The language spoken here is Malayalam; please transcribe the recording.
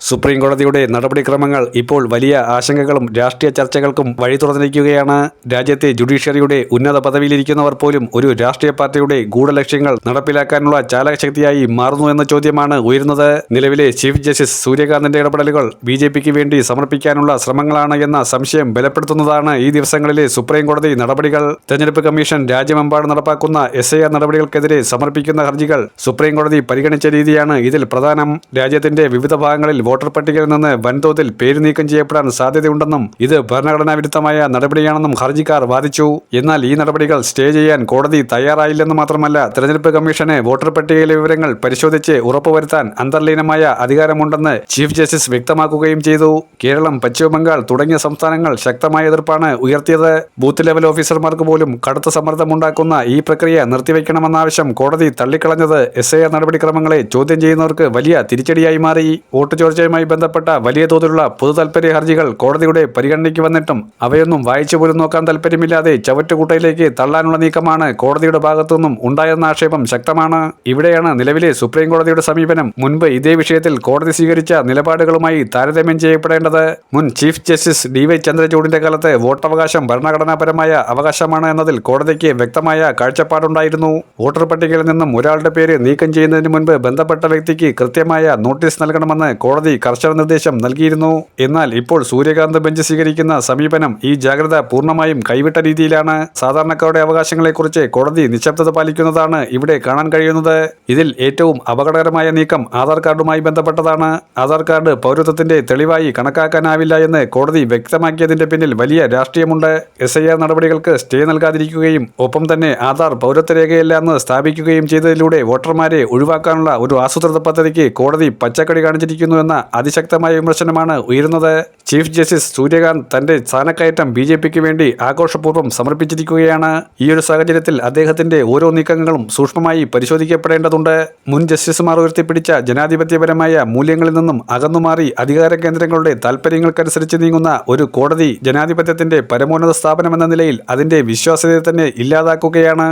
സുപ്രീം കോടതിയുടെ നടപടിക്രമങ്ങൾ ഇപ്പോൾ വലിയ ആശങ്കകളും രാഷ്ട്രീയ ചർച്ചകൾക്കും വഴി തുറന്നിരിക്കുകയാണ്. രാജ്യത്തെ ജുഡീഷ്യറിയുടെ ഉന്നത പദവിയിലിരിക്കുന്നവർ പോലും ഒരു രാഷ്ട്രീയ പാർട്ടിയുടെ ഗൂഢലക്ഷ്യങ്ങൾ നടപ്പിലാക്കാനുള്ള ചാലകശക്തിയായി മാറുന്നു എന്ന ചോദ്യമാണ് ഉയരുന്നത്. നിലവിലെ ചീഫ് ജസ്റ്റിസ് സൂര്യകാന്തിന്റെ ഇടപെടലുകൾ BJPക്ക് വേണ്ടി സമർപ്പിക്കാനുള്ള ശ്രമങ്ങളാണ് എന്ന സംശയം ബലപ്പെടുത്തുന്നതാണ് ഈ ദിവസങ്ങളിലെ സുപ്രീം കോടതി നടപടികൾ. തെരഞ്ഞെടുപ്പ് കമ്മീഷൻ രാജ്യമെമ്പാടും നടപ്പാക്കുന്ന SIR നടപടികൾക്കെതിരെ സമർപ്പിക്കുന്ന ഹർജികൾ സുപ്രീം കോടതി പരിഗണിച്ച രീതിയാണ് ഇതിൽ പ്രധാനം. രാജ്യത്തിന്റെ വിവിധ ഭാഗങ്ങളിൽ വോട്ടർ പട്ടികയിൽ നിന്ന് വൻതോതിൽ പേര് നീക്കം ചെയ്യപ്പെടാൻ സാധ്യതയുണ്ടെന്നും ഇത് ഭരണഘടനാ വിരുദ്ധമായ നടപടിയാണെന്നും ഹർജിക്കാർ വാദിച്ചു. എന്നാൽ ഈ നടപടികൾ സ്റ്റേ ചെയ്യാൻ കോടതി തയ്യാറായില്ലെന്ന് മാത്രമല്ല, തെരഞ്ഞെടുപ്പ് കമ്മീഷന് വോട്ടർ പട്ടികയിലെ വിവരങ്ങൾ പരിശോധിച്ച് ഉറപ്പുവരുത്താൻ അന്തർലീനമായ അധികാരമുണ്ടെന്ന് ചീഫ് ജസ്റ്റിസ് വ്യക്തമാക്കുകയും ചെയ്തു. കേരളം, പശ്ചിമ ബംഗാൾ തുടങ്ങിയ സംസ്ഥാനങ്ങൾ ശക്തമായ എതിർപ്പാണ് ഉയർത്തിയത്. ബൂത്ത് ലെവൽ ഓഫീസർമാർക്ക് പോലും കടുത്ത സമ്മർദ്ദമുണ്ടാക്കുന്ന ഈ പ്രക്രിയ നിർത്തിവെക്കണമെന്ന ആവശ്യം കോടതി തള്ളിക്കളഞ്ഞത് SIR നടപടിക്രമങ്ങളെ ചോദ്യം ചെയ്യുന്നവർക്ക് വലിയ തിരിച്ചടിയായി മാറി. വോട്ട് ചോർച്ചയുമായി ബന്ധപ്പെട്ട വലിയ തോതിലുള്ള പൊതു താൽപര്യ ഹർജികൾ കോടതിയുടെ പരിഗണനയ്ക്ക് വന്നിട്ടും അവയൊന്നും വായിച്ചു പോലും നോക്കാൻ താൽപര്യമില്ലാതെ ചവറ്റുകുട്ടയിലേക്ക് തള്ളാനുള്ള നീക്കമാണ് കോടതിയുടെ ഭാഗത്തുനിന്നും ഉണ്ടായെന്ന ആക്ഷേപം ശക്തമാണ്. ഇവിടെയാണ് നിലവിലെ സുപ്രീം കോടതിയുടെ സമീപനം മുൻപ് ഇതേ വിഷയത്തിൽ കോടതി സ്വീകരിച്ച നിലപാടുകളുമായി താരതമ്യം ചെയ്യപ്പെടേണ്ടത്. മുൻ ചീഫ് ജസ്റ്റിസ് DY ചന്ദ്രചൂഡിന്റെ കാലത്ത് വോട്ടവകാശം ഭരണഘടനാപരമായ അവകാശമാണ് എന്നതിൽ കോടതിക്ക് വ്യക്തമായ കാഴ്ചപ്പാടുണ്ടായിരുന്നു. വോട്ടർ പട്ടികയിൽ നിന്നും ഒരാളുടെ പേര് നീക്കം ചെയ്യുന്നതിന് മുൻപ് ബന്ധപ്പെട്ട വ്യക്തിക്ക് കൃത്യമായ നോട്ടീസ് നൽകണമെന്ന് കോടതി കർശന നിർദ്ദേശം നൽകിയിരുന്നു. എന്നാൽ ഇപ്പോൾ സൂര്യകാന്ത് ബെഞ്ച് സ്വീകരിക്കുന്ന സമീപനം ഈ ജാഗ്രത പൂർണ്ണമായും കൈവിട്ട രീതിയിലാണ്. സാധാരണക്കാരുടെ അവകാശങ്ങളെക്കുറിച്ച് കോടതി നിശബ്ദത പാലിക്കുന്നതാണ് ഇവിടെ കാണാൻ കഴിയുന്നത്. ഇതിൽ ഏറ്റവും അപകടകരമായ നീക്കം ആധാർ കാർഡുമായി ബന്ധപ്പെട്ടതാണ്. ആധാർ കാർഡ് പൗരത്വത്തിന്റെ തെളിവായി കണക്കാക്കാനാവില്ല എന്ന് കോടതി വ്യക്തമാക്കിയതിന്റെ പിന്നിൽ വലിയ രാഷ്ട്രീയമുണ്ട്. SIR നടപടികൾക്ക് സ്റ്റേ നൽകാതിരിക്കുകയും ഒപ്പം തന്നെ ആധാർ പൗരത്വരേഖയല്ല എന്ന് സ്ഥാപിക്കുകയും ചെയ്തതിലൂടെ വോട്ടർമാരെ ഒഴിവാക്കാനുള്ള ഒരു ആസൂത്രിത പദ്ധതിക്ക് കോടതി പച്ചക്കടി കാണിച്ചിരിക്കുന്നു എന്ന അതിശക്തമായ വിമർശനമാണ് ഉയരുന്നത്. ചീഫ് ജസ്റ്റിസ് സൂര്യകാന്ത് തന്റെ സ്ഥാനക്കയറ്റം BJPക്ക് വേണ്ടി ആഘോഷപൂർവ്വം സമർപ്പിച്ചിരിക്കുകയാണ്. ഈയൊരു സാഹചര്യത്തിൽ അദ്ദേഹത്തിന്റെ ഓരോ നീക്കങ്ങളും സൂക്ഷ്മമായി പരിശോധിക്കപ്പെടേണ്ടതുണ്ട്. മുൻ ജസ്റ്റിസുമാർ ഉയർത്തിപ്പിടിച്ച ജനാധിപത്യപരമായ മൂല്യങ്ങളിൽ നിന്നും അകന്നുമാറി അധികാര കേന്ദ്രങ്ങളുടെ താൽപര്യങ്ങൾക്കനുസരിച്ച് നീങ്ങുന്ന ഒരു കോടതി ജനാധിപത്യത്തിന്റെ പരമോന്നത സ്ഥാപനമെന്ന നിലയിൽ അതിന്റെ വിശ്വാസ്യതയെ തന്നെ ഇല്ലാതാക്കുകയാണ്.